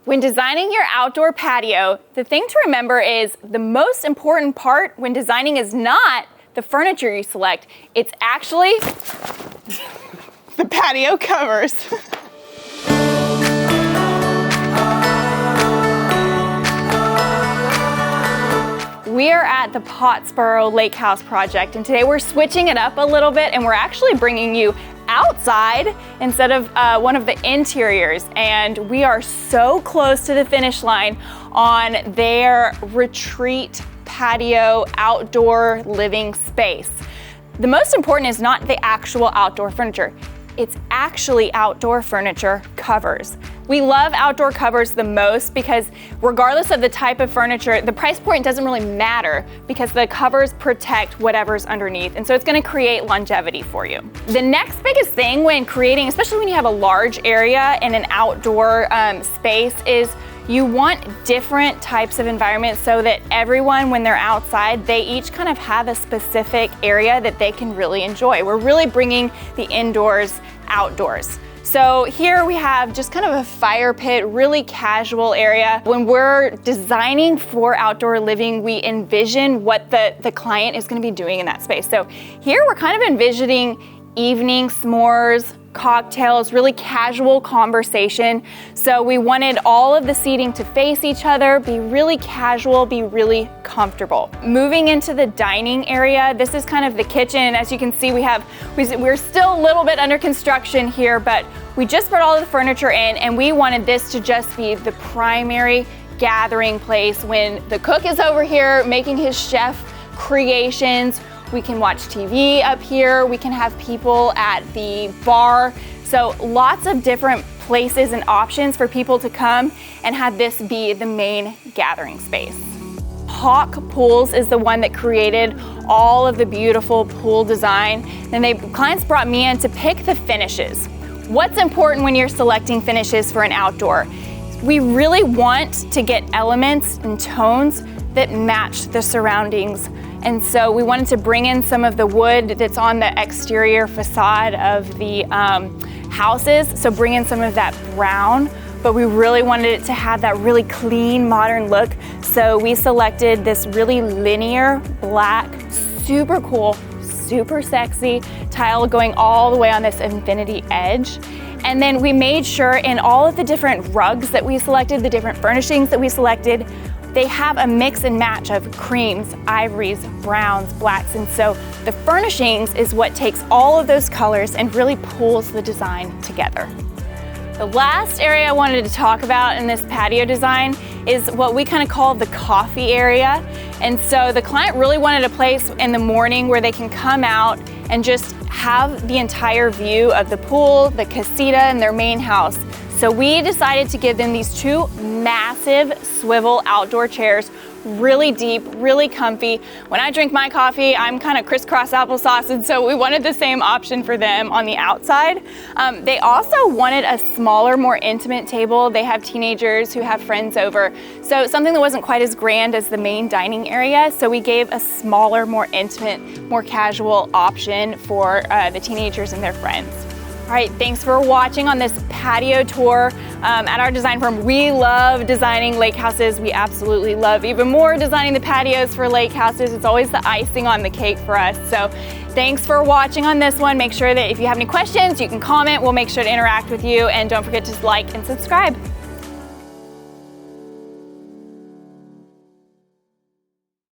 When designing your outdoor patio, the thing to remember is the most important part when designing is not the furniture you select, it's actually the patio covers. We are at the Pottsboro Lake House project, and today we're switching it up a little bit, and we're actually bringing you outside instead of one of the interiors. And we are so close to the finish line on their retreat patio outdoor living space. The most important is not the actual outdoor furniture. It's actually outdoor furniture covers. We love outdoor covers the most because regardless of the type of furniture, the price point doesn't really matter because the covers protect whatever's underneath, and so it's gonna create longevity for you. The next biggest thing when creating, especially when you have a large area in an outdoor space, is you want different types of environments so that everyone, when they're outside, they each kind of have a specific area that they can really enjoy. We're really bringing the indoors outdoors. So here we have just kind of a fire pit, really casual area. When we're designing for outdoor living, we envision what the client is gonna be doing in that space. So here we're kind of envisioning evening s'mores, cocktails, really casual conversation. So we wanted all of the seating to face each other, be really casual, be really comfortable. Moving into the dining area, this is kind of the kitchen. As you can see, we're still a little bit under construction here, but we just brought all of the furniture in, and we wanted this to just be the primary gathering place. When the cook is over here making his chef creations, we can watch TV up here. We can have people at the bar. So lots of different places and options for people to come and have this be the main gathering space. Hawk Pools is the one that created all of the beautiful pool design. And clients brought me in to pick the finishes. What's important when you're selecting finishes for an outdoor? We really want to get elements and tones that match the surroundings. And so we wanted to bring in some of the wood that's on the exterior facade of the houses. So bring in some of that brown, but we really wanted it to have that really clean, modern look. So we selected this really linear, black, super cool, super sexy tile going all the way on this infinity edge. And then we made sure in all of the different rugs that we selected, the different furnishings that we selected, they have a mix and match of creams, ivories, browns, blacks, and so the furnishings is what takes all of those colors and really pulls the design together. The last area I wanted to talk about in this patio design is what we kind of call the coffee area. And so the client really wanted a place in the morning where they can come out and just have the entire view of the pool, the casita, and their main house. So we decided to give them these two massive swivel outdoor chairs, really deep, really comfy. When I drink my coffee, I'm kind of crisscross applesauce, and so we wanted the same option for them on the outside. They also wanted a smaller, more intimate table. They have teenagers who have friends over, so something that wasn't quite as grand as the main dining area, so we gave a smaller, more intimate, more casual option for the teenagers and their friends. All right, thanks for watching on this patio tour at our design firm. We love designing lake houses. We absolutely love even more designing the patios for lake houses. It's always the icing on the cake for us. So thanks for watching on this one. Make sure that if you have any questions, you can comment. We'll make sure to interact with you, and don't forget to like and subscribe.